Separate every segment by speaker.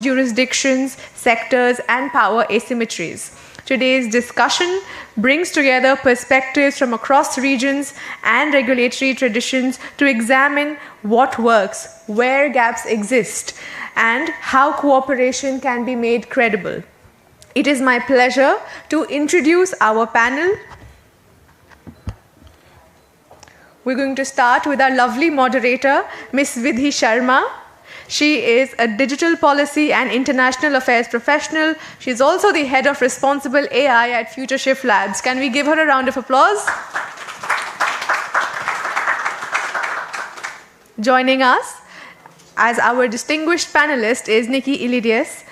Speaker 1: jurisdictions, sectors, and power asymmetries. Today's discussion brings together perspectives from across regions and regulatory traditions to examine what works, where gaps exist, and how cooperation can be made credible. It is my pleasure to introduce our panel. We're going to start with our lovely moderator, Ms. Vidhi Sharma. She is a digital policy and international affairs professional. She's also the head of responsible AI at Future Shift Labs. Can we give her a round of applause? Joining us as our distinguished panelist is Nikki Ilidias,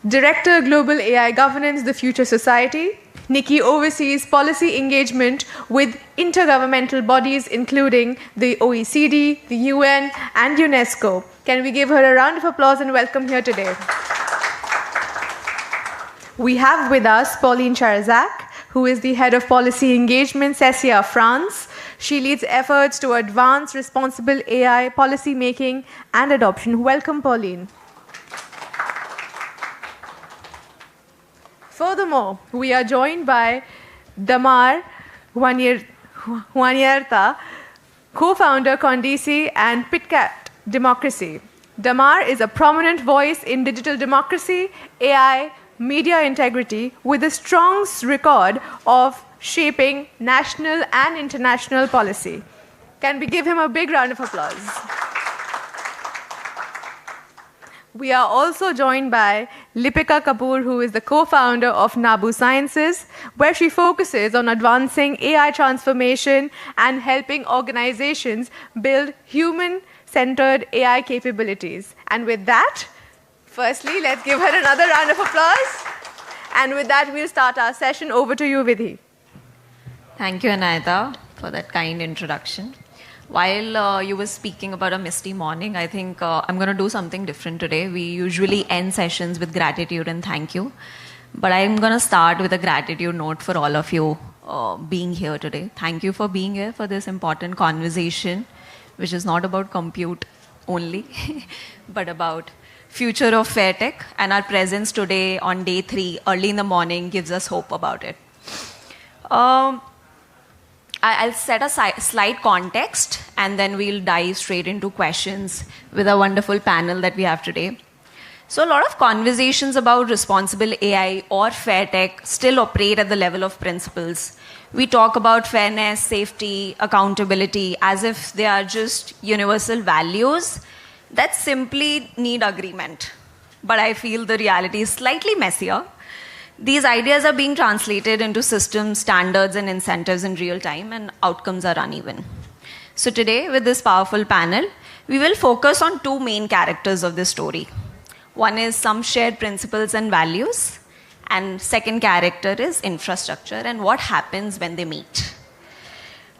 Speaker 1: Director Global AI Governance, The Future Society. Nikki oversees policy engagement with intergovernmental bodies including the OECD, the UN, and UNESCO. Can we give her a round of applause and welcome here today? We have with us Pauline Charzak, who is the head of policy engagement, CESIA France. She leads efforts to advance responsible AI policy making and adoption. Welcome, Pauline. Furthermore, we are joined by Damar Huanyerta, co-founder Condisi and PitCat Democracy. Damar is a prominent voice in digital democracy, AI, media integrity, with a strong record of shaping national and international policy. Can we give him a big round of applause? We are also joined by Lipika Kapoor, who is the co-founder of Nabu Sciences, where she focuses on advancing AI transformation and helping organizations build human-centered AI capabilities. And with that, firstly, let's give her another round of applause. And with that, we'll start our session. Over to you, Vidhi.
Speaker 2: Thank you, Anayata, for that kind introduction. While you were speaking about a misty morning, I think I'm going to do something different today. We usually end sessions with gratitude and thank you. But I'm going to start with a gratitude note for all of you being here today. Thank you for being here for this important conversation, which is not about compute only, but about future of fair tech. And our presence today on day 3, early in the morning, gives us hope about it. I'll set a slight context and then we'll dive straight into questions with a wonderful panel that we have today. So a lot of conversations about responsible AI or fair tech still operate at the level of principles. We talk about fairness, safety, accountability as if they are just universal values that simply need agreement. But I feel the reality is slightly messier. These ideas are being translated into systems, standards, and incentives in real time, and outcomes are uneven. So today, with this powerful panel, we will focus on 2 main characters of this story. One is some shared principles and values, and second character is infrastructure and what happens when they meet.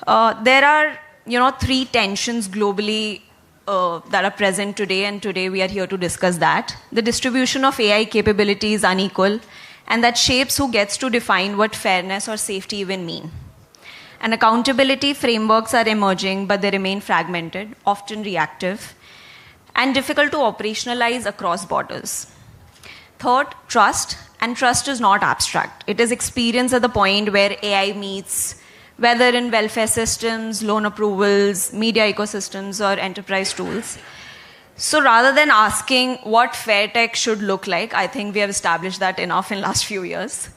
Speaker 2: There are, 3 tensions globally that are present today, and today we are here to discuss that. The distribution of AI capability is unequal, and that shapes who gets to define what fairness or safety even mean. And accountability frameworks are emerging, but they remain fragmented, often reactive, and difficult to operationalize across borders. Third, trust, and trust is not abstract. It is experience at the point where AI meets, whether in welfare systems, loan approvals, media ecosystems, or enterprise tools. So rather than asking what fair tech should look like, I think we have established that enough in the last few years.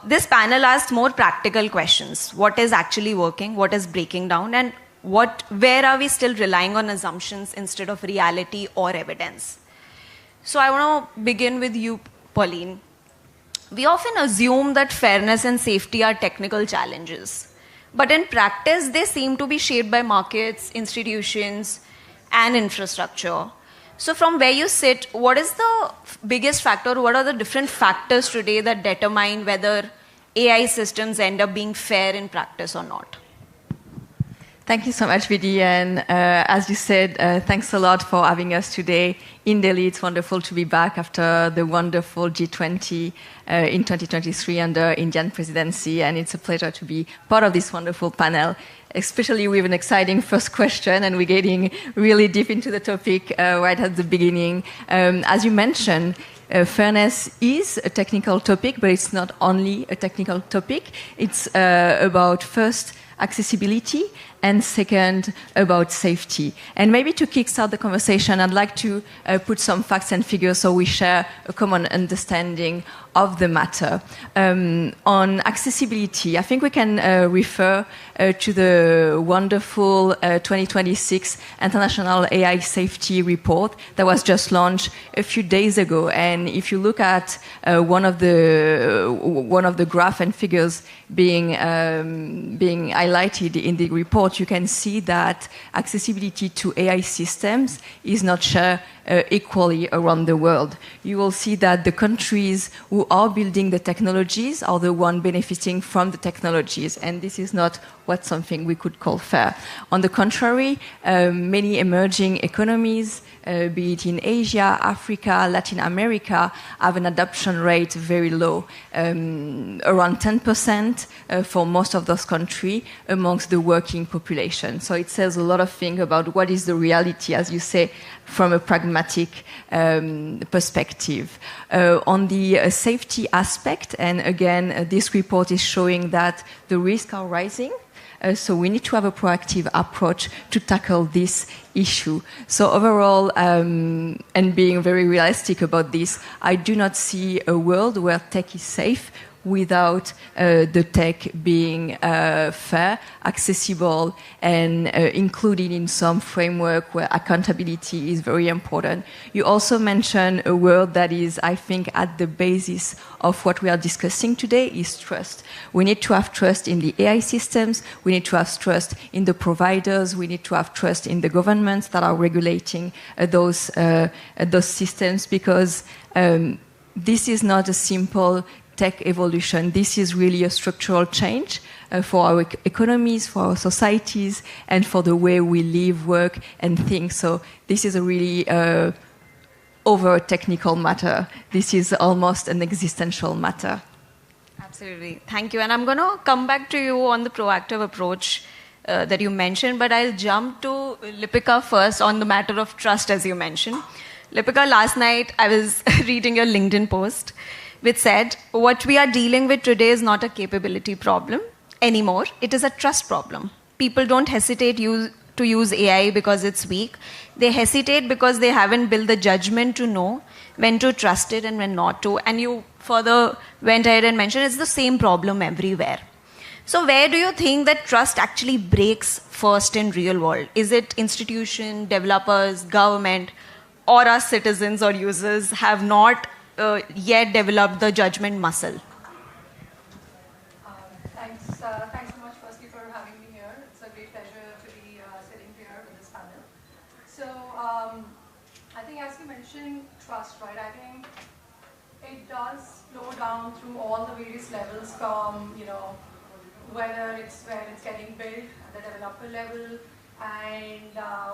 Speaker 2: This panel asks more practical questions. What is actually working? What is breaking down? And where are we still relying on assumptions instead of reality or evidence? So I want to begin with you, Pauline. We often assume that fairness and safety are technical challenges. But in practice, they seem to be shaped by markets, institutions, and infrastructure. So from where you sit, what is the biggest factor? What are the different factors today that determine whether AI systems end up being fair in practice or not?
Speaker 3: Thank you so much, Vidi. And as you said, thanks a lot for having us today in Delhi. It's wonderful to be back after the wonderful G20 in 2023 under Indian presidency. And it's a pleasure to be part of this wonderful panel, especially with an exciting first question. And we're getting really deep into the topic right at the beginning. As you mentioned, fairness is a technical topic, but it's not only a technical topic. It's about first accessibility, and second, about safety. And maybe to kickstart the conversation, I'd like to put some facts and figures so we share a common understanding of the matter. On accessibility, I think we can refer to the wonderful 2026 International AI Safety Report that was just launched a few days ago. And if you look at one of the graph and figures being highlighted in the report, you can see that accessibility to AI systems is not shared equally around the world. You will see that the countries who are building the technologies are the ones benefiting from the technologies, and this is not something we could call fair. On the contrary, many emerging economies, be it in Asia, Africa, Latin America, have an adoption rate very low, around 10% for most of those countries amongst the working population. So it says a lot of things about what is the reality, as you say, from a pragmatic perspective. On the safety aspect, and again, this report is showing that the risks are rising. So we need to have a proactive approach to tackle this issue. So overall, and being very realistic about this, I do not see a world where tech is safe without the tech being fair, accessible, and included in some framework where accountability is very important. You also mentioned a word that is, I think, at the basis of what we are discussing today is trust. We need to have trust in the AI systems. We need to have trust in the providers. We need to have trust in the governments that are regulating those systems, because this is not a simple tech evolution. This is really a structural change for our economies, for our societies, and for the way we live, work, and think. So this is a really over a technical matter. This is almost an existential matter.
Speaker 2: Absolutely. Thank you. And I'm going to come back to you on the proactive approach that you mentioned, but I'll jump to Lipika first on the matter of trust, as you mentioned. Lipika, last night I was reading your LinkedIn post, which said, what we are dealing with today is not a capability problem anymore. It is a trust problem. People don't hesitate to use AI because it's weak. They hesitate because they haven't built the judgment to know when to trust it and when not to. And you further went ahead and mentioned it's the same problem everywhere. So where do you think that trust actually breaks first in real world? Is it institution, developers, government, or us citizens or users have not yet developed the judgment muscle?
Speaker 1: Thanks so much, firstly, for having me here. It's a great pleasure to be sitting here with this panel. So I think, as you mentioned, trust, right? I think it does flow down through all the various levels, from whether it's when it's getting built at the developer level, and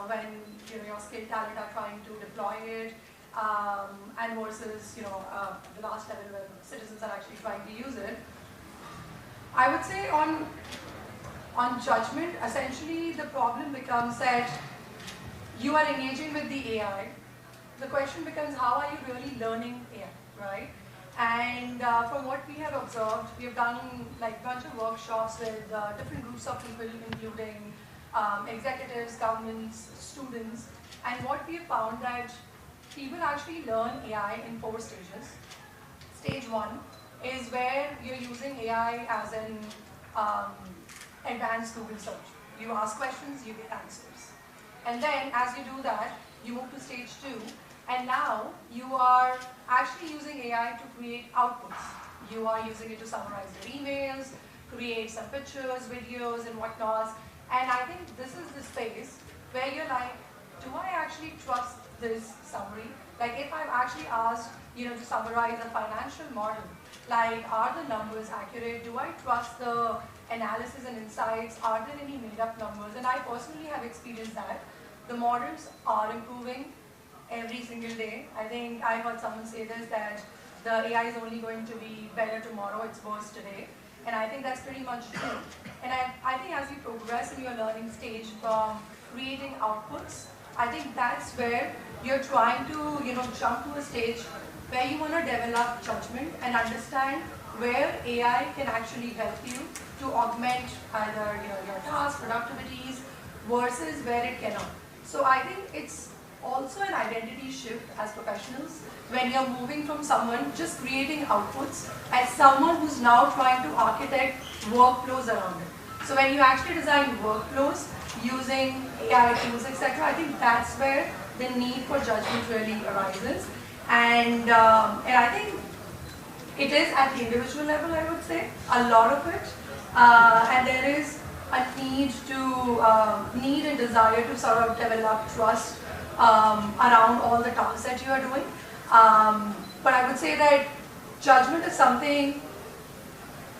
Speaker 1: when your skilled talent are trying to deploy it. And versus, the last level where citizens are actually trying to use it. I would say on judgment, essentially the problem becomes that you are engaging with the AI. The question becomes, how are you really learning AI, right? And from what we have observed, we have done like a bunch of workshops with different groups of people, including executives, governments, students. And what we have found that people actually learn AI in 4 stages. Stage 1 is where you're using AI as an advanced Google search. You ask questions, you get answers. And then as you do that, you move to stage 2. And now you are actually using AI to create outputs. You are using it to summarize your emails, create some pictures, videos, and whatnot. And I think this is the space where you're like, do I actually trust this summary? Like, if I'm actually asked, to summarize a financial model, like, are the numbers accurate? Do I trust the
Speaker 4: analysis and insights aren't any made-up numbers, and I personally have experienced that. The models are improving every single day. I think I heard someone say this, that the AI is only going to be better tomorrow, it's worse today. And I think that's pretty much true. And I think as you progress in your learning stage from creating outputs, I think that's where you're trying to, jump to a stage where you want to develop judgment and understand where AI can actually help you to augment either your tasks, productivities, versus where it cannot. So I think it's also an identity shift as professionals when you're moving from someone just creating outputs as someone who's now trying to architect workflows around it. So when you actually design workflows using AI tools, etc., I think that's where the need for judgment really arises. And I think it is at the individual level, I would say, a lot of it. And there is a need and desire to sort of develop trust around all the tasks that you are doing. But I would say that judgment is something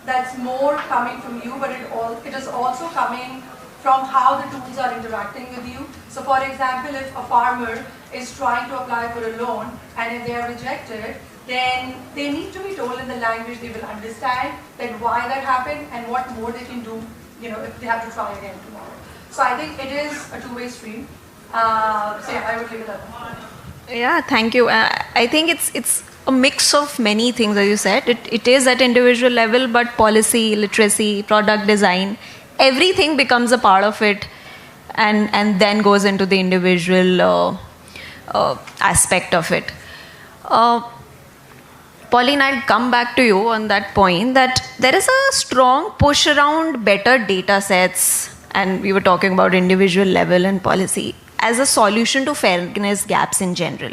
Speaker 4: that's more coming from you, but it is also coming from how the tools are interacting with you. So for example, if a farmer is trying to apply for a loan and if they are rejected, then they need to be told in the language they will understand that why that happened and what more they can do, if they have to try again tomorrow. So I think it is a two-way stream. So yeah, I would leave it at that.
Speaker 2: Yeah, thank you. I think it's a mix of many things, as you said. It is at individual level, but policy, literacy, product design, everything becomes a part of it, and then goes into the individual aspect of it. Pauline, I'll come back to you on that point, that there is a strong push around better data sets, and we were talking about individual level and policy, as a solution to fairness gaps in general.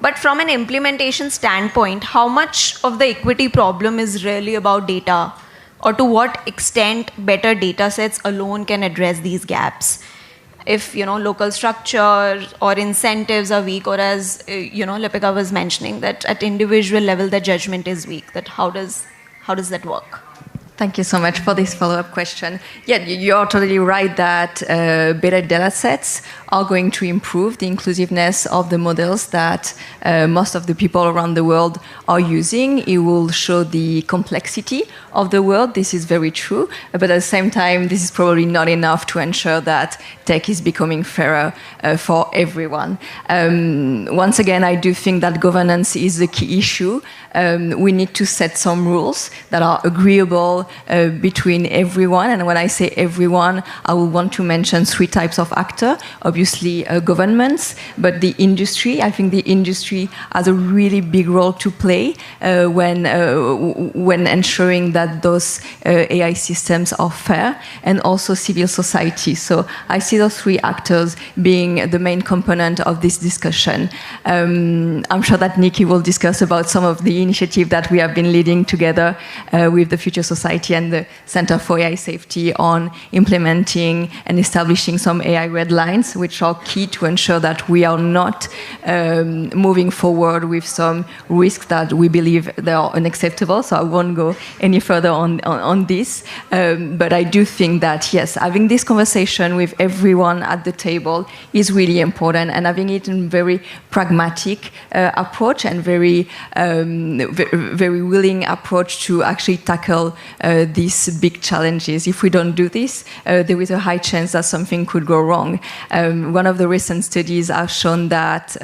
Speaker 2: But from an implementation standpoint, how much of the equity problem is really about data, or to what extent better data sets alone can address these gaps? If local structure or incentives are weak, or as Lipika was mentioning, that at individual level the judgment is weak, that how does that work?
Speaker 3: Thank you so much for this follow-up question. Yeah, you're totally right that better data sets are going to improve the inclusiveness of the models that most of the people around the world are using. It will show the complexity of the world. This is very true. But at the same time, this is probably not enough to ensure that tech is becoming fairer for everyone. Once again, I do think that governance is the key issue. We need to set some rules that are agreeable between everyone. And when I say everyone, I will want to mention three types of actors. Obviously, governments, but the industry. I think the industry has a really big role to play when ensuring that those AI systems are fair, and also civil society. So I see those three actors being the main component of this discussion. I'm sure that Nikki will discuss about some of the initiatives that we have been leading together with the Future Society and the Center for AI Safety on implementing and establishing some AI red lines, which are key to ensure that we are not moving forward with some risks that we believe they are unacceptable. So I won't go any further on this. But I do think that, yes, having this conversation with everyone at the table is really important, and having it in a very pragmatic approach and very willing approach to actually tackle these big challenges. If we don't do this, there is a high chance that something could go wrong. One of the recent studies have shown that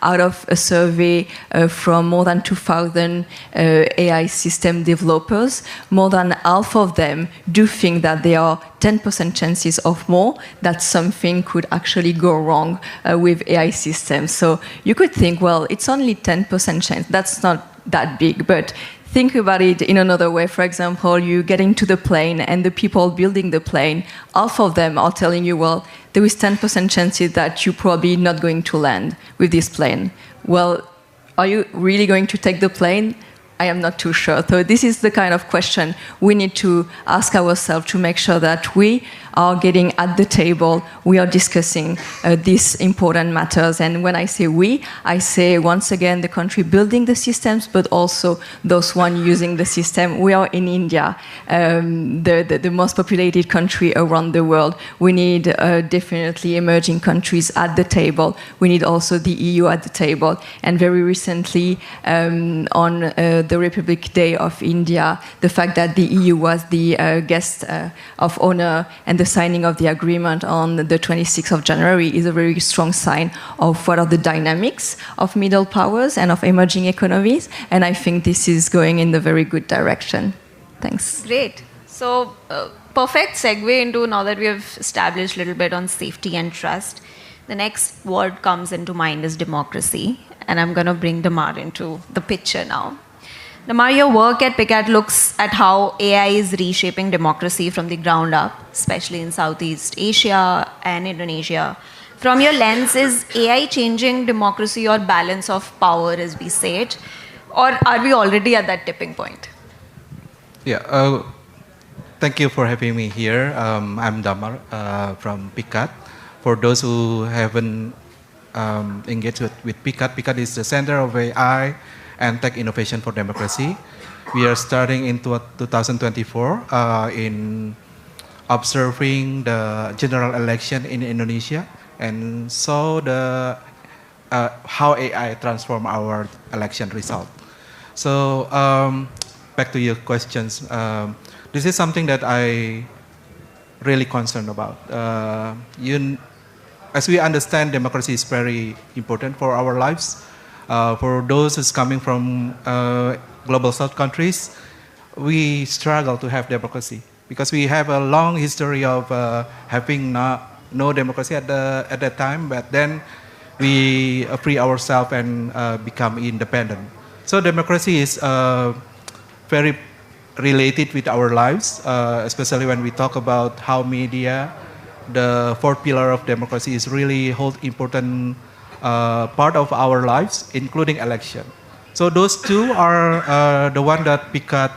Speaker 3: out of a survey from more than 2,000 AI system developers, more than half of them do think that there are 10% chances of more that something could actually go wrong with AI systems. So you could think, well, it's only 10% chance. That's not that big, but think about it in another way. For example, you get into the plane and the people building the plane, half of them are telling you, well, there is 10% chances that you're probably not going to land with this plane. Well, are you really going to take the plane? I am not too sure. So this is the kind of question we need to ask ourselves to make sure that we are getting at the table. We are discussing these important matters. And when I say we, I say once again the country building the systems, but also those one using the system. We are in India, the most populated country around the world. We need definitely emerging countries at the table. We need also the EU at the table. And very recently, on the Republic Day of India, the fact that the EU was the guest of honor and the signing of the agreement on the 26th of January is a very strong sign of what are the dynamics of middle powers and of emerging economies. And I think this is going in the very good direction. Thanks.
Speaker 2: Great. So, perfect segue into, now that we have established a little bit on safety and trust, the next word comes into mind is democracy. And I'm going to bring Damar into the picture now. Damar, your work at PICAT looks at how AI is reshaping democracy from the ground up, especially in Southeast Asia and Indonesia. From your lens, is AI changing democracy or balance of power, as we say it? Or are we already at that tipping point?
Speaker 5: Yeah, thank you for having me here. I'm Damar from PICAT. For those who haven't engaged with PICAT, PICAT is the Center of AI and Tech Innovation for Democracy. We are starting in 2024 in observing the general election in Indonesia and saw the how AI transform our election result. So back to your questions. This is something that I really concerned about. As we understand, democracy is very important for our lives. For those who's coming from global south countries, we struggle to have democracy because we have a long history of having no democracy at that time. But then we free ourselves and become independent. So democracy is very related with our lives, especially when we talk about how media, the fourth pillar of democracy, is really hold important part of our lives, including election. So those two are the one that PICAT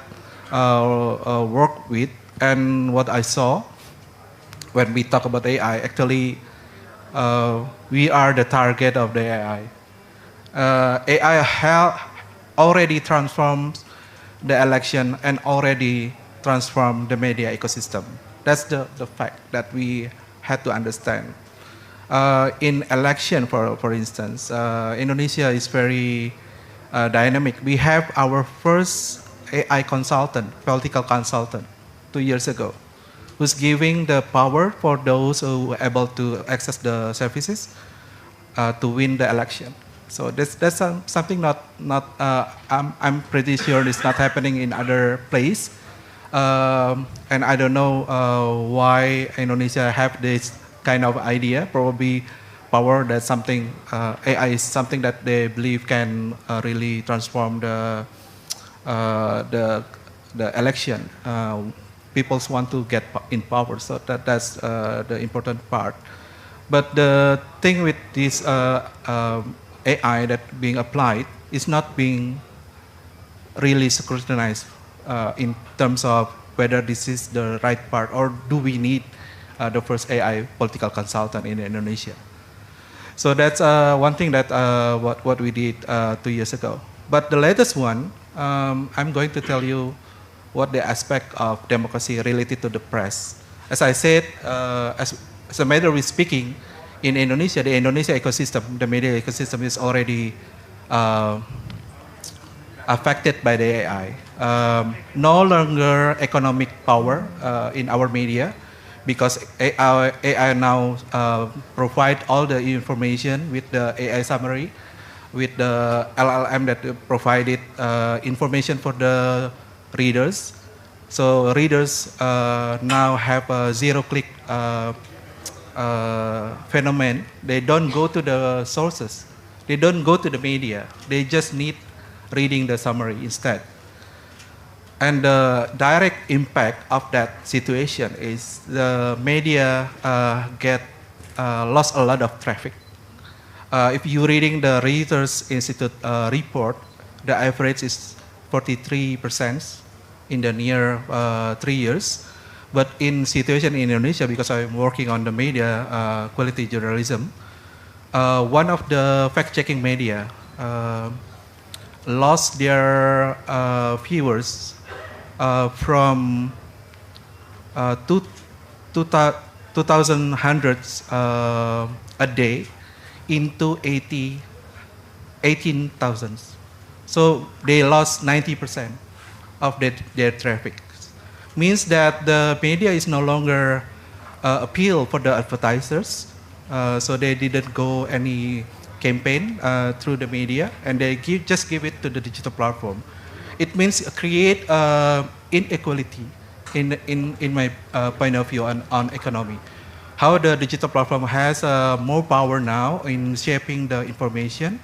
Speaker 5: work with, and what I saw when we talk about AI, actually we are the target of the AI. AI already transforms the election and already transformed the media ecosystem. That's the fact that we had to understand. In election, for instance, Indonesia is very dynamic. We have our first AI consultant, political consultant, 2 years ago, who's giving the power for those who are able to access the services to win the election. So that's something I'm pretty sure it's not happening in other place. And I don't know why Indonesia have this kind of idea. Probably power, that's something, AI is something that they believe can really transform the election. People want to get in power, so that's the important part. But the thing with this AI that being applied is not being really scrutinized in terms of whether this is the right part or do we need the first AI political consultant in Indonesia. So that's one thing that what we did 2 years ago. But the latest one, I'm going to tell you what the aspect of democracy related to the press. As I said, as a matter of speaking, in Indonesia, the Indonesia ecosystem, the media ecosystem is already affected by the AI. No longer economic power in our media, because AI now provide all the information with the AI summary, with the LLM that provided information for the readers. So readers now have a zero-click phenomenon. They don't go to the sources. They don't go to the media. They just need reading the summary instead. And the direct impact of that situation is the media lost a lot of traffic. If you're reading the Reuters Institute report, the average is 43% in the near 3 years. But in situation in Indonesia, because I'm working on the media quality journalism, one of the fact-checking media lost their viewers from two, 2,000 hundreds a day into 18,000. So they lost 90% of their traffic. Means that the media is no longer appeal for the advertisers. So they didn't go any campaign through the media, and they just give it to the digital platform. It means create inequality in my point of view on economy. How the digital platform has more power now in shaping the information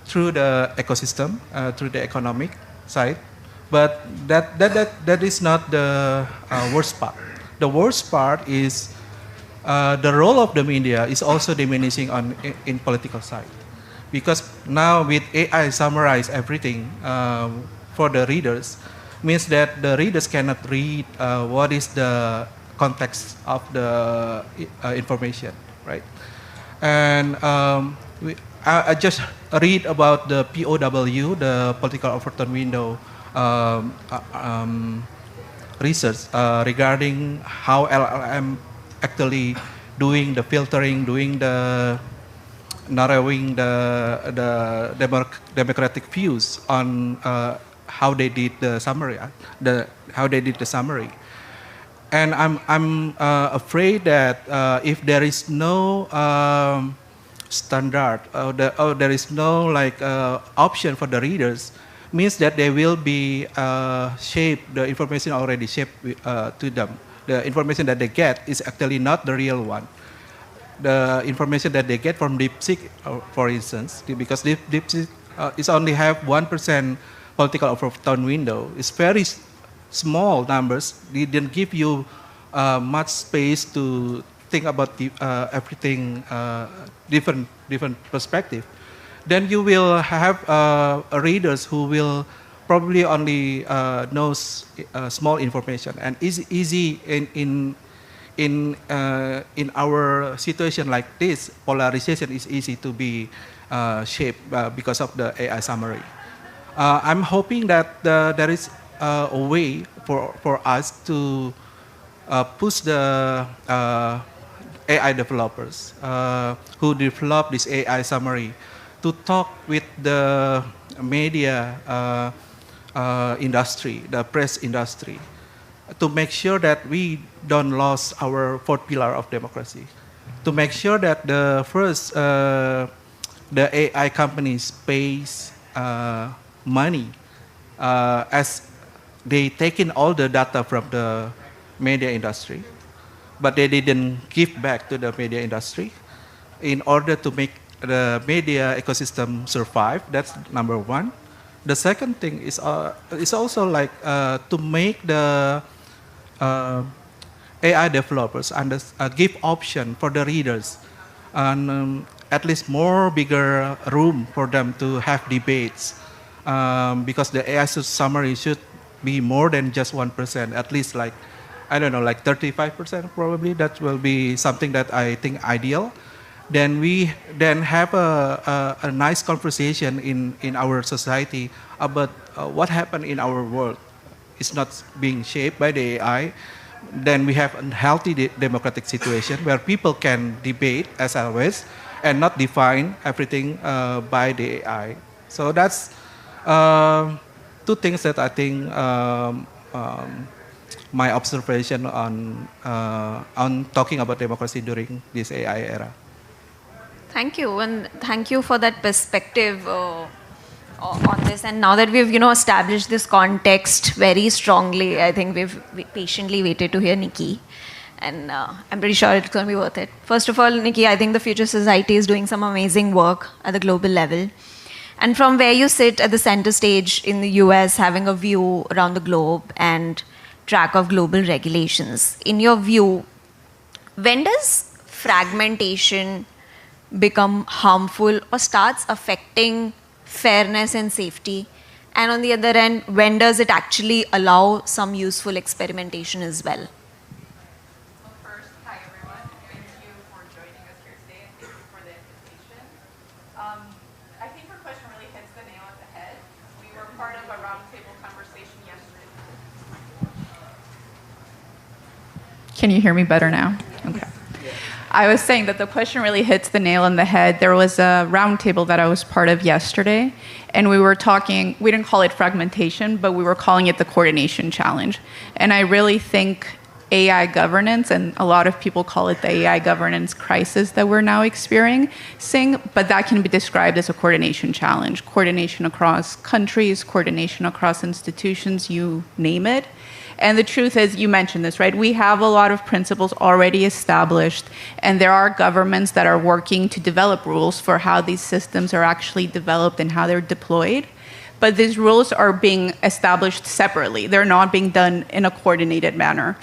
Speaker 5: through the ecosystem, through the economic side. But that is not the worst part. The worst part is the role of the media is also diminishing in political side. Because now with AI summarize everything for the readers, means that the readers cannot read what is the context of the information, right? And I just read about the POW, the political overton window research regarding how LLM actually doing the filtering, doing the narrowing the democratic views on how they did the summary, how they did the summary. And I'm afraid that if there is no standard or there is no like option for the readers, means that they will be shaped, the information already shaped to them. The information that they get is actually not the real one. The information that they get from DeepSeek, for instance, because DeepSeek is only have 1% political overton window. It's very small numbers. They didn't give you much space to think about everything different perspective. Then you will have readers who will probably only knows small information, and easy in our situation like this, polarization is easy to be shaped because of the AI summary. I'm hoping that there is a way for us to push the AI developers who develop this AI summary to talk with the media industry, the press industry, to make sure that we don't lose our fourth pillar of democracy. To make sure that the first, the AI companies pays money as they take in all the data from the media industry, but they didn't give back to the media industry in order to make the media ecosystem survive. That's number one. The second thing is also like to make the AI developers give option for the readers and at least more bigger room for them to have debates because the AI summary should be more than just 1%, at least like, I don't know, like 35% probably. That will be something that I think ideal. Then we then have a nice conversation in our society about what happened in our world. It's not being shaped by the AI. Then we have a healthy democratic situation where people can debate as always and not define everything by the AI. So that's two things that I think my observation on talking about democracy during this AI era.
Speaker 2: Thank you, and thank you for that perspective on this. And now that we've established this context very strongly, I think we've patiently waited to hear Nikki, and I'm pretty sure it's going to be worth it. First of all, Nikki, I think the Future Society is doing some amazing work at the global level. And from where you sit at the center stage in the US, having a view around the globe and track of global regulations, in your view, when does fragmentation become harmful or starts affecting fairness and safety? And on the other end, when does it actually allow some useful experimentation as well?
Speaker 6: First, hi everyone. Thank you for joining us here today and thank you for the invitation. I think your question really hits the nail on the head. We were part of a roundtable conversation yesterday. Can you hear me better now? Okay. I was saying that the question really hits the nail on the head. There was a roundtable that I was part of yesterday, and we were talking, we didn't call it fragmentation, but we were calling it the coordination challenge. And I really think AI governance, and a lot of people call it the AI governance crisis that we're now experiencing, but that can be described as a coordination challenge. Coordination across countries, coordination across institutions, you name it. And the truth is, you mentioned this, right? We have a lot of principles already established, and there are governments that are working to develop rules for how these systems are actually developed and how they're deployed. But these rules are being established separately. They're not being done in a coordinated manner.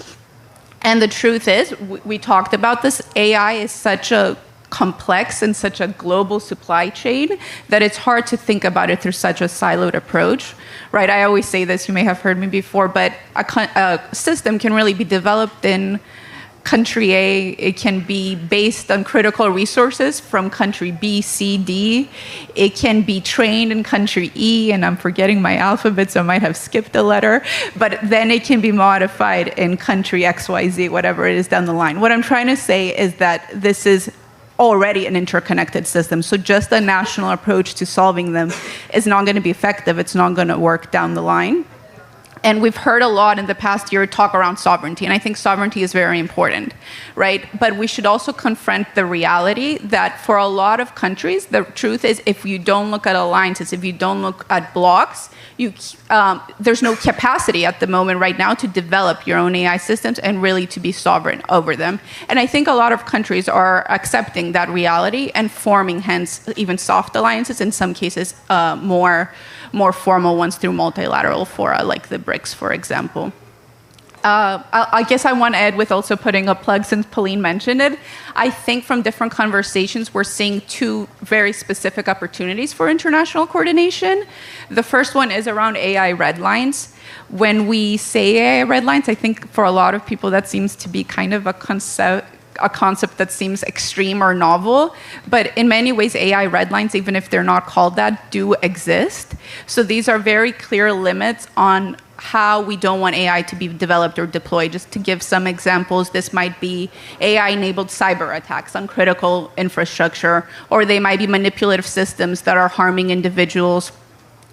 Speaker 6: And the truth is, we talked about this, AI is such a complex and such a global supply chain that it's hard to think about it through such a siloed approach, right? I always say this, you may have heard me before, but a system can really be developed in country A. It can be based on critical resources from country B, C, D. It can be trained in country E, and I'm forgetting my alphabet, so I might have skipped a letter, but then it can be modified in country X, Y, Z, whatever it is down the line. What I'm trying to say is that this is already an interconnected system. So just a national approach to solving them is not going to be effective. It's not going to work down the line. And we've heard a lot in the past year talk around sovereignty, and I think sovereignty is very important, right? But we should also confront the reality that for a lot of countries, the truth is if you don't look at alliances, if you don't look at blocks, there's no capacity at the moment right now to develop your own AI systems and really to be sovereign over them. And I think a lot of countries are accepting that reality and forming, hence, even soft alliances, in some cases more formal ones through multilateral fora, like the BRICS, for example. I guess I want to add with also putting a plug, since Pauline mentioned it. I think from different conversations, we're seeing two very specific opportunities for international coordination. The first one is around AI red lines. When we say AI red lines, I think for a lot of people that seems to be kind of a concept that seems extreme or novel, but in many ways AI red lines, even if they're not called that, do exist. So these are very clear limits on how we don't want AI to be developed or deployed. Just to give some examples, this might be AI-enabled cyber attacks on critical infrastructure, or they might be manipulative systems that are harming individuals,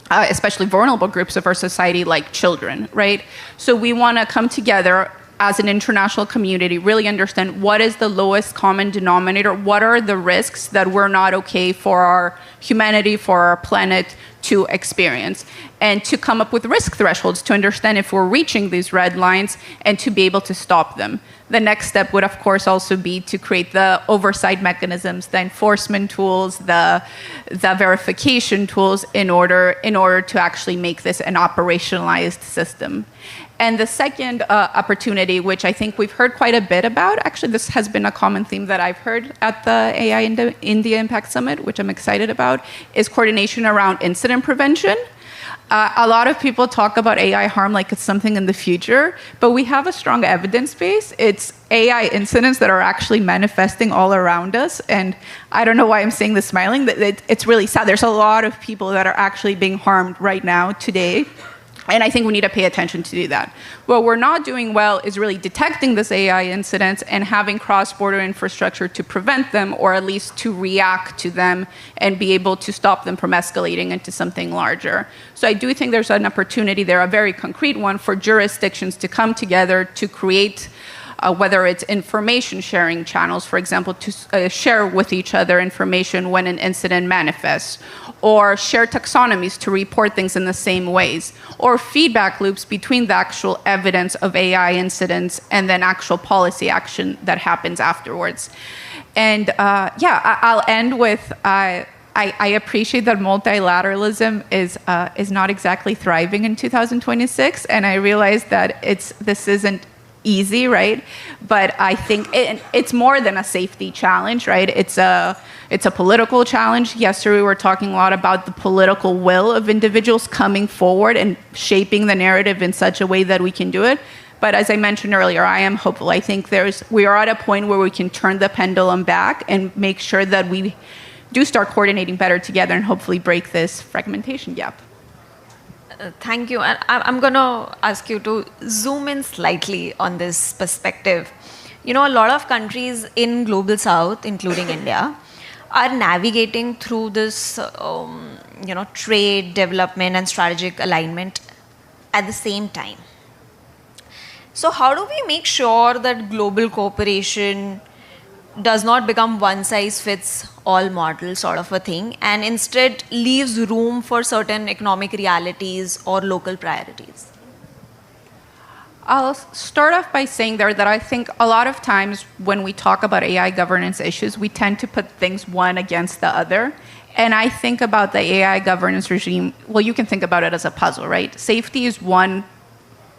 Speaker 6: especially vulnerable groups of our society like children, right? So we want to come together as an international community, really understand what is the lowest common denominator, what are the risks that we're not okay for our humanity, for our planet to experience, and to come up with risk thresholds to understand if we're reaching these red lines and to be able to stop them. The next step would, of course, also be to create the oversight mechanisms, the enforcement tools, the verification tools in order to actually make this an operationalized system. And the second opportunity, which I think we've heard quite a bit about, actually this has been a common theme that I've heard at the AI India Impact Summit, which I'm excited about, is coordination around incident prevention. A lot of people talk about AI harm like it's something in the future, but we have a strong evidence base. It's AI incidents that are actually manifesting all around us. And I don't know why I'm saying this smiling. It's really sad. There's a lot of people that are actually being harmed right now today. And I think we need to pay attention to do that. What we're not doing well is really detecting this AI incidents and having cross-border infrastructure to prevent them, or at least to react to them and be able to stop them from escalating into something larger. So I do think there's an opportunity there, a very concrete one, for jurisdictions to come together to create whether it's information sharing channels, for example, to share with each other information when an incident manifests, or share taxonomies to report things in the same ways, or feedback loops between the actual evidence of AI incidents and then actual policy action that happens afterwards. And I'll end with I appreciate that multilateralism is not exactly thriving in 2026, and I realize that this isn't easy, right? But I think it's more than a safety challenge, right? It's a political challenge. Yesterday we were talking a lot about the political will of individuals coming forward and shaping the narrative in such a way that we can do it. But as I mentioned earlier, I am hopeful. I think we are at a point where we can turn the pendulum back and make sure that we do start coordinating better together and hopefully break this fragmentation gap.
Speaker 2: Thank you. And I'm going to ask you to zoom in slightly on this perspective. A lot of countries in Global South, including India, are navigating through this, trade, development, and strategic alignment at the same time. So how do we make sure that global cooperation does not become one-size-fits-all model sort of a thing, and instead leaves room for certain economic realities or local priorities?
Speaker 6: I'll start off by saying that I think a lot of times when we talk about AI governance issues, we tend to put things one against the other. And I think about the AI governance regime, well, you can think about it as a puzzle, right? Safety is one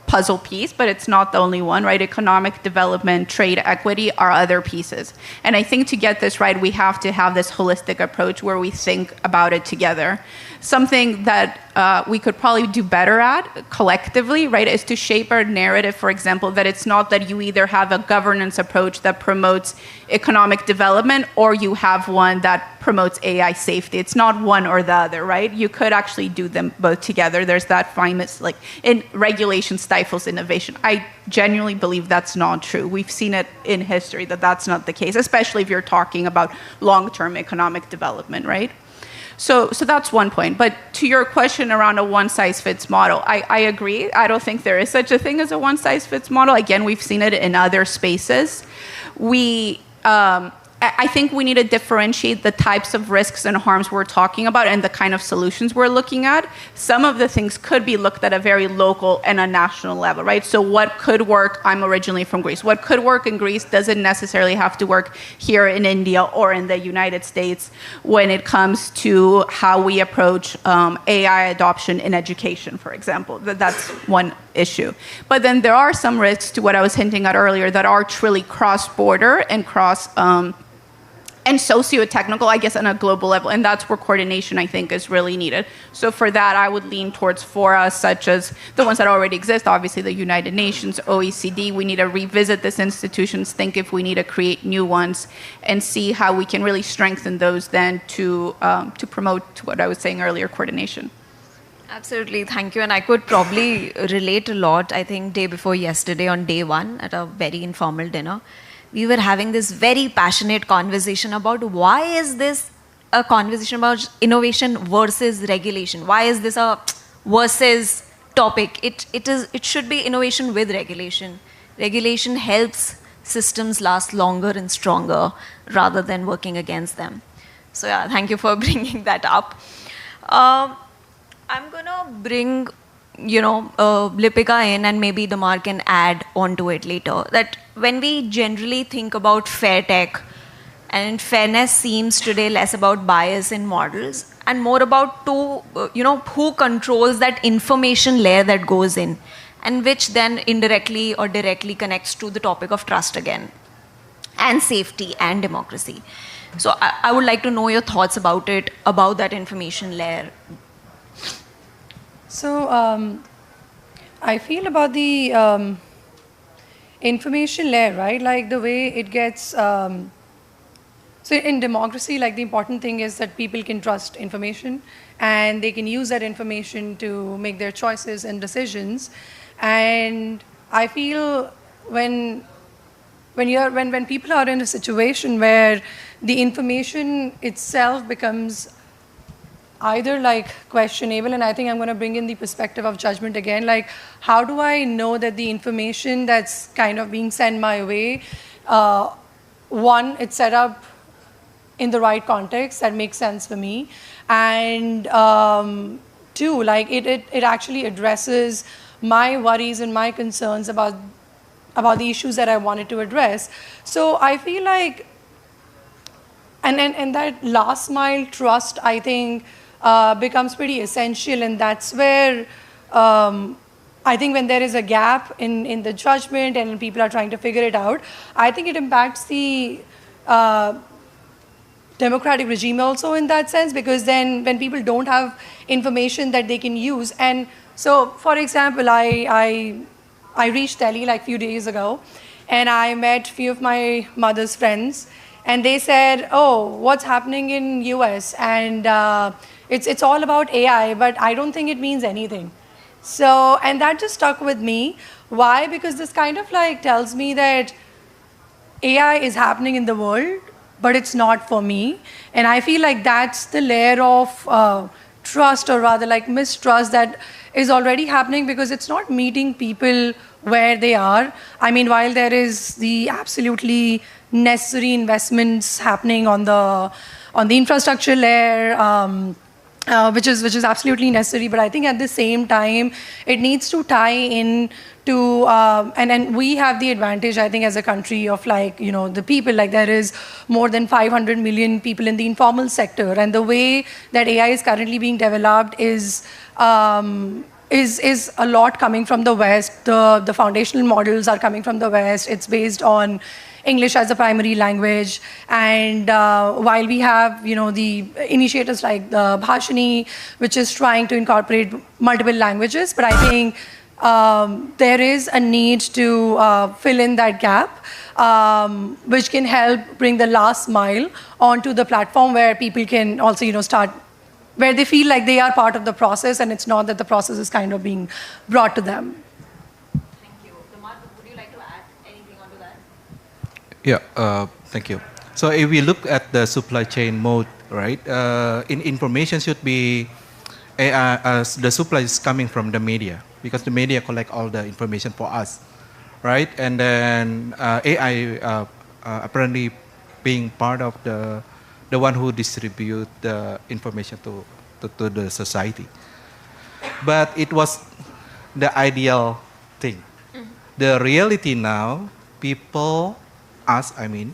Speaker 6: puzzle piece, but it's not the only one, right? Economic development, trade, equity are other pieces. And I think to get this right, we have to have this holistic approach where we think about it together. Something that we could probably do better at collectively, right, is to shape our narrative, for example, that it's not that you either have a governance approach that promotes economic development or you have one that promotes AI safety. It's not one or the other, right? You could actually do them both together. There's that famous, in regulation stifles innovation. I genuinely believe that's not true. We've seen it in history that that's not the case, especially if you're talking about long-term economic development, right? So that's one point. But to your question around a one-size-fits model, I agree. I don't think there is such a thing as a one-size-fits model. Again, we've seen it in other spaces. I think we need to differentiate the types of risks and harms we're talking about and the kind of solutions we're looking at. Some of the things could be looked at a very local and a national level, right? So what could work, I'm originally from Greece, what could work in Greece doesn't necessarily have to work here in India or in the United States when it comes to how we approach AI adoption in education, for example. That's one issue. But then there are some risks to what I was hinting at earlier that are truly cross-border and and socio-technical, I guess, on a global level. And that's where coordination, I think, is really needed. So for that, I would lean towards fora such as the ones that already exist, obviously the United Nations, OECD. We need to revisit these institutions, think if we need to create new ones, and see how we can really strengthen those then to promote, to what I was saying earlier, coordination.
Speaker 2: Absolutely, thank you. And I could probably relate a lot, I think, day before yesterday on day one at a very informal dinner. We were having this very passionate conversation about why is this a conversation about innovation versus regulation? Why is this a versus topic? It should be innovation with regulation. Regulation helps systems last longer and stronger rather than working against them. So yeah, thank you for bringing that up. I'm gonna bring Lipika in, and maybe Damar can add onto it later, that when we generally think about fair tech, and fairness seems today less about bias in models and more about who controls that information layer that goes in, and which then indirectly or directly connects to the topic of trust again, and safety and democracy. So I would like to know your thoughts about it, about that information layer.
Speaker 4: So I feel about the information layer, right? Like the way it gets, so in democracy, like the important thing is that people can trust information and they can use that information to make their choices and decisions. And I feel when people are in a situation where the information itself becomes either like questionable, and I think I'm going to bring in the perspective of judgment again, like how do I know that the information that's kind of being sent my way, one, it's set up in the right context that makes sense for me, and two, like it actually addresses my worries and my concerns about the issues that I wanted to address. So I feel like, and that last mile trust, I think, becomes pretty essential, and that's where I think when there is a gap in the judgment and people are trying to figure it out, I think it impacts the democratic regime also in that sense, because then when people don't have information that they can use, and so for example, I reached Delhi like a few days ago, and I met a few of my mother's friends, and they said, "Oh, what's happening in US?" And it's all about AI, but I don't think it means anything. So, and that just stuck with me. Why? Because this kind of like tells me that AI is happening in the world, but it's not for me. And I feel like that's the layer of trust, or rather like mistrust, that is already happening because it's not meeting people where they are. I mean, while there is the absolutely necessary investments happening on the infrastructure layer, which is absolutely necessary. But I think at the same time, it needs to tie in to, and we have the advantage, I think, as a country of like, you know, the people, like there is more than 500 million people in the informal sector. And the way that AI is currently being developed is a lot coming from the West. The foundational models are coming from the West. It's based on English as a primary language, and while we have, you know, the initiatives like the Bhashini, which is trying to incorporate multiple languages, but I think there is a need to fill in that gap, which can help bring the last mile onto the platform where people can also, you know, start where they feel like they are part of the process, and it's not that the process is kind of being brought to them.
Speaker 5: Yeah, thank you. So if we look at the supply chain mode, right, information should be AI, the supply is coming from the media, because the media collect all the information for us, right? And then AI apparently being part of the one who distribute the information to the society. But it was the ideal thing. The reality now, people, us, I mean,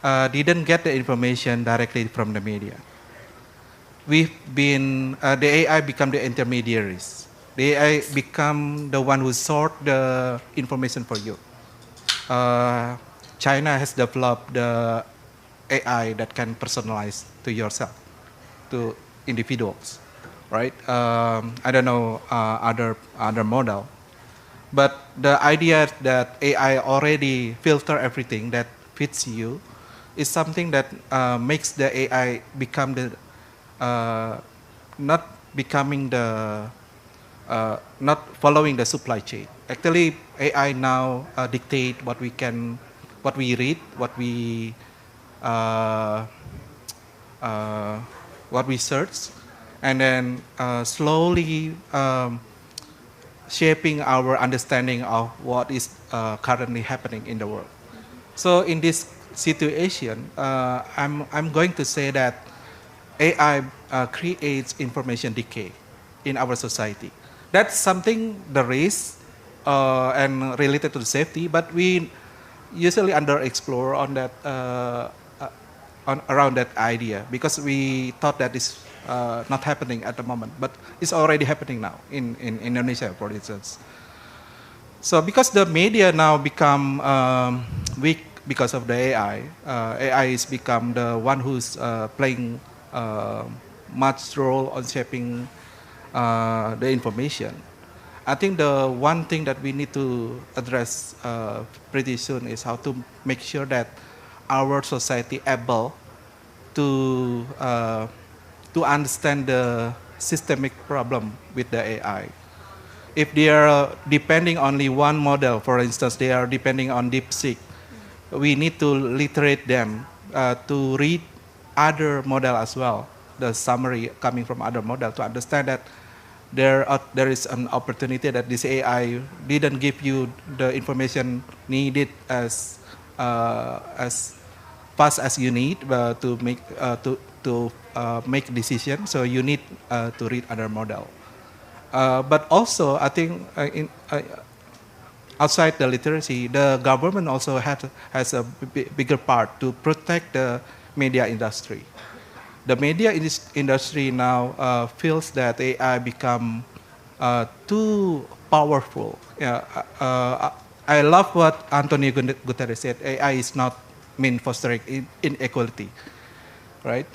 Speaker 5: didn't get the information directly from the media. We've been, the AI become the intermediaries. The AI become the one who sort the information for you. China has developed the AI that can personalize to yourself, to individuals, right? I don't know other model. But the idea that AI already filter everything that fits you is something that makes the AI become the not becoming the not following the supply chain. Actually, AI now dictate what we read, what we search, and then slowly shaping our understanding of what is currently happening in the world. So in this situation, I'm going to say that AI creates information decay in our society. That's something, the risk and related to the safety, but we usually underexplore on that around that idea, because we thought that is not happening at the moment, but it's already happening now in Indonesia, for instance. So because the media now become weak because of the AI, AI has become the one who's playing much role on shaping the information. I think the one thing that we need to address pretty soon is how to make sure that our society able to understand the systemic problem with the AI. If they are depending only one model, for instance, they are depending on DeepSeek, we need to literate them to read other model as well, the summary coming from other model, to understand that there is an opportunity that this AI didn't give you the information needed as fast as you need to make decision. So you need to read other model. But also, I think outside the literacy, the government also has a bigger part to protect the media industry. The media industry now feels that AI become too powerful. I love what Antonio Guterres said. AI is not meant fostering inequality, right?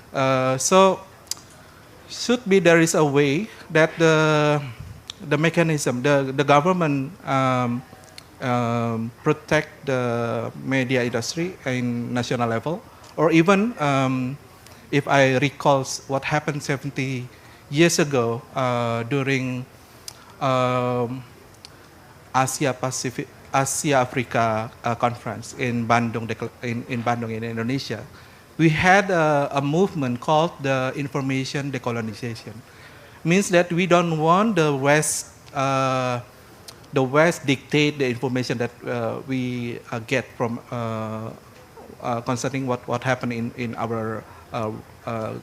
Speaker 5: So should be there is a way that the mechanism, the government protect the media industry in national level, or even if I recall what happened 70 years ago during Asia Africa conference in Bandung, in Bandung, in Indonesia, we had a movement called the information decolonization. Means that we don't want the West dictate the information that we get from concerning what happened in our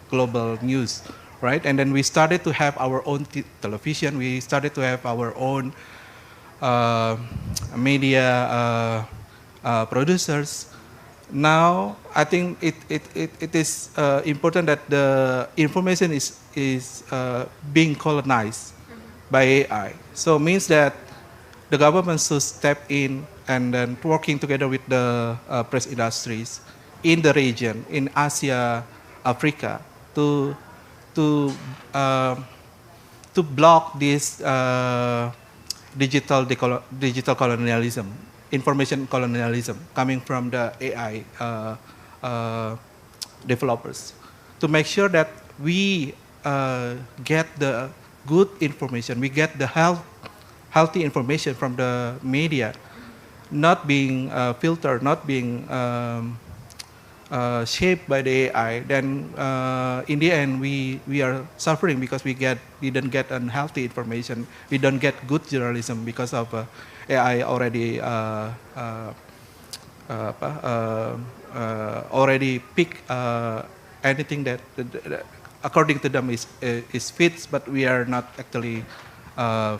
Speaker 5: global news, right? And then we started to have our own television. We started to have our own media producers. Now, I think it is important that the information is being colonized by AI. So it means that the government should step in and then working together with the press industries in the region, in Asia, Africa, to block this digital colonialism, information colonialism coming from the AI developers, to make sure that we get the good information, we get the healthy information from the media, not being filtered, not being shaped by the AI. Then in the end, we are suffering because we didn't get unhealthy information. We don't get good journalism because of AI already pick anything that according to them is fits, but we are not actually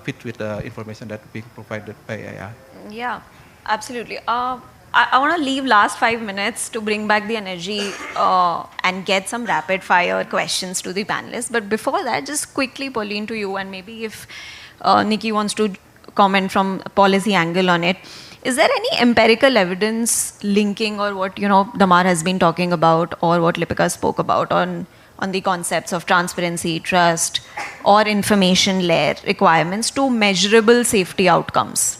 Speaker 5: fit with the information that being provided by AI.
Speaker 2: Yeah, absolutely. I want to leave last 5 minutes to bring back the energy and get some rapid fire questions to the panelists. But before that, just quickly, Pauline, to you, and maybe if Nikki wants to comment from a policy angle on it. Is there any empirical evidence linking, or what Damar has been talking about, or what Lipika spoke about on the concepts of transparency, trust, or information layer requirements to measurable safety outcomes?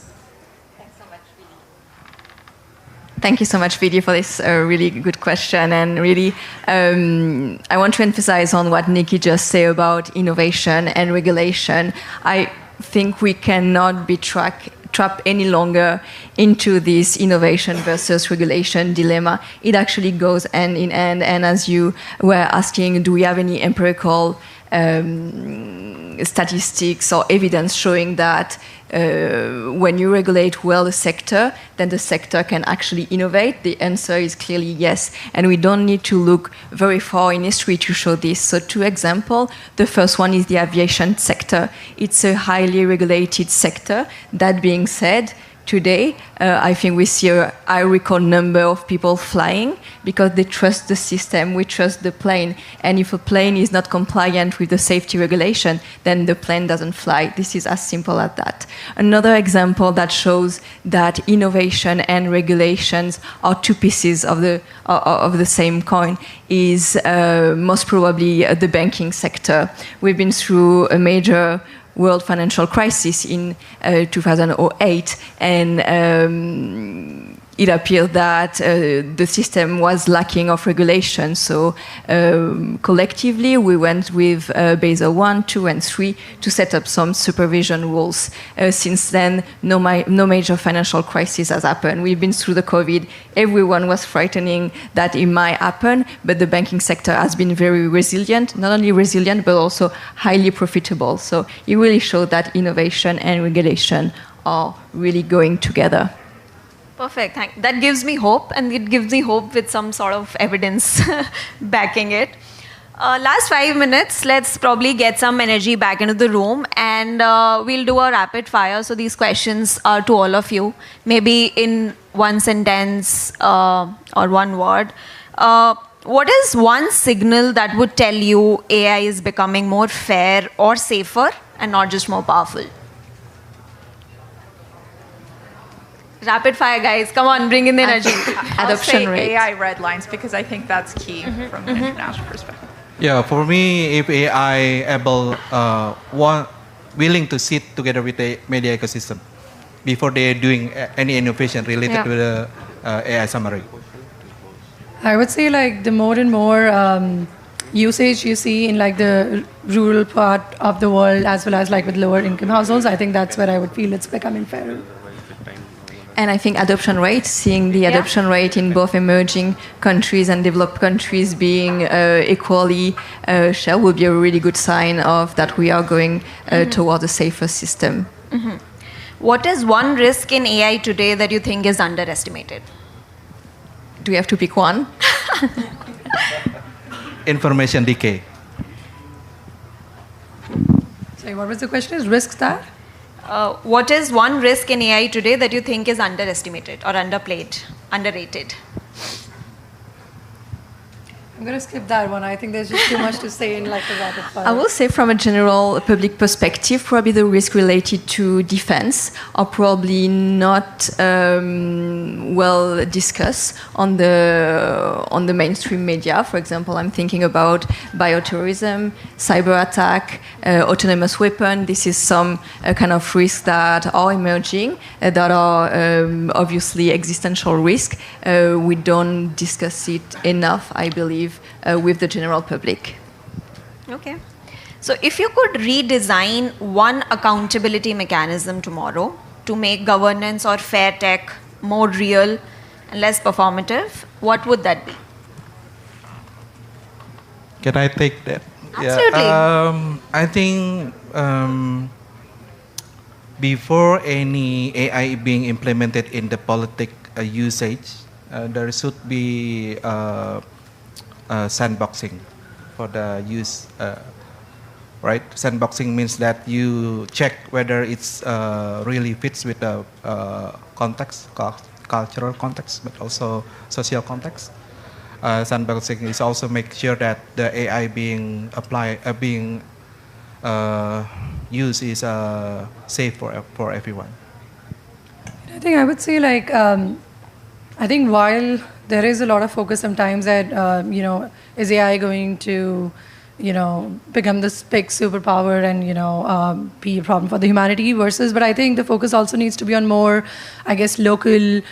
Speaker 3: Thank you so much, Vidya, for this really good question. And really, I want to emphasize on what Nikki just said about innovation and regulation. I think we cannot be trapped any longer into this innovation versus regulation dilemma. It actually goes hand in hand. And as you were asking, do we have any empirical statistics or evidence showing that when you regulate well a sector, then the sector can actually innovate? The answer is clearly yes. And we don't need to look very far in history to show this. So 2 examples. The first one is the aviation sector. It's a highly regulated sector. That being said, today, I think we see a high record number of people flying because they trust the system, we trust the plane. And if a plane is not compliant with the safety regulation, then the plane doesn't fly. This is as simple as that. Another example that shows that innovation and regulations are 2 pieces of the same coin is most probably the banking sector. We've been through a major world financial crisis in 2008, and it appeared that the system was lacking of regulation. So collectively, we went with Basel 1, 2, and 3 to set up some supervision rules. Since then, no major financial crisis has happened. We've been through the COVID. Everyone was frightening that it might happen, but the banking sector has been very resilient, not only resilient, but also highly profitable. So it really showed that innovation and regulation are really going together.
Speaker 2: Perfect. That gives me hope, and it gives me hope with some sort of evidence backing it. Last 5 minutes, let's probably get some energy back into the room, and we'll do a rapid fire. So these questions are to all of you, maybe in 1 sentence or 1 word. What is one signal that would tell you AI is becoming more fair or safer and not just more powerful? Rapid fire, guys. Come on, bring in the energy.
Speaker 6: I'll
Speaker 3: Adoption
Speaker 6: say
Speaker 3: rate.
Speaker 6: AI red lines because I think that's key from an international perspective.
Speaker 5: Yeah, for me, if AI able willing to sit together with the media ecosystem before they are doing any innovation related to the AI summary.
Speaker 4: I would say like the more and more usage you see in like the rural part of the world as well as like with lower income households, I think that's where I would feel it's becoming fairer.
Speaker 3: And I think adoption rate, seeing the adoption rate in both emerging countries and developed countries being equally shared would be a really good sign of that we are going toward a safer system.
Speaker 2: What is one risk in AI today that you think is underestimated?
Speaker 3: Do we have to pick one?
Speaker 5: Information decay.
Speaker 4: Sorry, what was the question? Is risks that?
Speaker 2: What is one risk in AI today that you think is underestimated or underplayed, underrated?
Speaker 4: I'm going to skip that one. I think there's just too much to say in like a rapid fire.
Speaker 3: I will say from a general public perspective, probably the risk related to defense are probably not well discussed on the mainstream media. For example, I'm thinking about bioterrorism, cyber attack, autonomous weapon. This is some kind of risks that are emerging, that are obviously existential risk. We don't discuss it enough, I believe, with the general public.
Speaker 2: Okay. So if you could redesign one accountability mechanism tomorrow to make governance or fair tech more real and less performative, what would that be?
Speaker 5: Can I take that?
Speaker 2: Absolutely.
Speaker 5: Yeah. I think before any AI being implemented in the politic usage, there should be sandboxing for the use, right? Sandboxing means that you check whether it's really fits with the context, cultural context, but also social context. Sandboxing is also make sure that the AI being used is safe for everyone.
Speaker 4: I think I would say like, I think while there is a lot of focus sometimes that, is AI going to, become this big superpower and, be a problem for the humanity versus, but I think the focus also needs to be on more, I guess, local,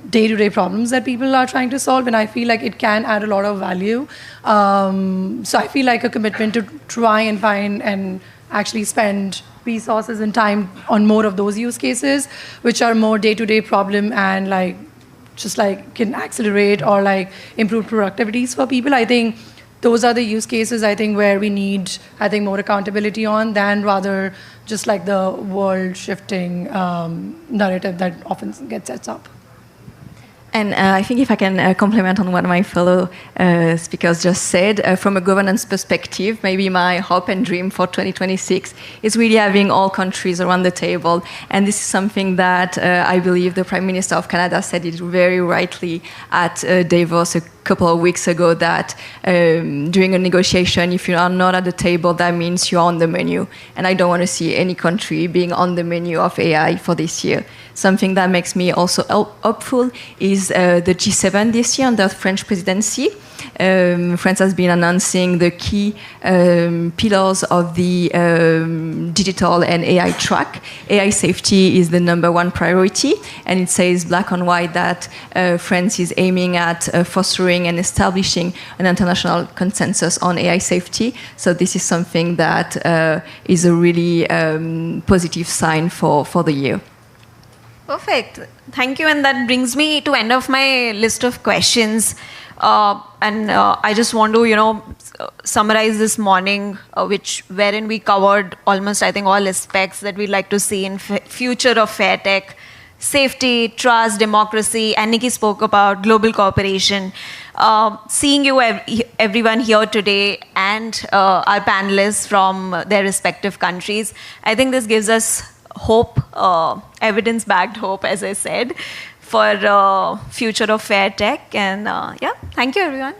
Speaker 4: day-to-day problems that people are trying to solve, and I feel like it can add a lot of value. So I feel like a commitment to try and find and actually spend resources and time on more of those use cases, which are more day-to-day problem and like, just like can accelerate or like improve productivities for people. I think those are the use cases I think where we need, I think, more accountability on than rather just like the world shifting narrative that often gets set up.
Speaker 3: And I think if I can complement on what my fellow speakers just said, from a governance perspective, maybe my hope and dream for 2026 is really having all countries around the table. And this is something that I believe the Prime Minister of Canada said it very rightly at Davos a couple of weeks ago, that during a negotiation, if you are not at the table, that means you're on the menu. And I don't want to see any country being on the menu of AI for this year. Something that makes me also hopeful is the G7 this year under French presidency. France has been announcing the key pillars of the digital and AI track. AI safety is the #1 priority, and it says black on white that France is aiming at fostering and establishing an international consensus on AI safety. So this is something that is a really positive sign for the year.
Speaker 2: Perfect. Thank you. And that brings me to end of my list of questions. I just want to, summarize this morning, wherein we covered almost, I think, all aspects that we'd like to see in future of fair tech: safety, trust, democracy, and Nikki spoke about global cooperation. Seeing you, everyone here today, and our panelists from their respective countries, I think this gives us hope, evidence-backed hope, as I said, for future of fair tech. And thank you, everyone.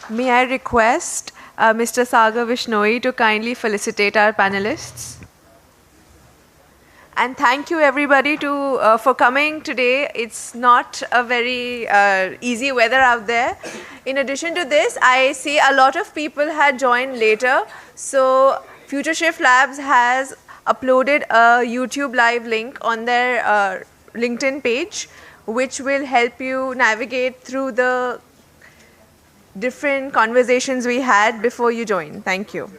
Speaker 1: May I request Mr. Sagar Vishnoi to kindly felicitate our panelists? And thank you everybody for coming today. It's not a very easy weather out there. In addition to this, I see a lot of people had joined later. So Future Shift Labs has uploaded a YouTube live link on their LinkedIn page, which will help you navigate through the different conversations we had before you join. Thank you.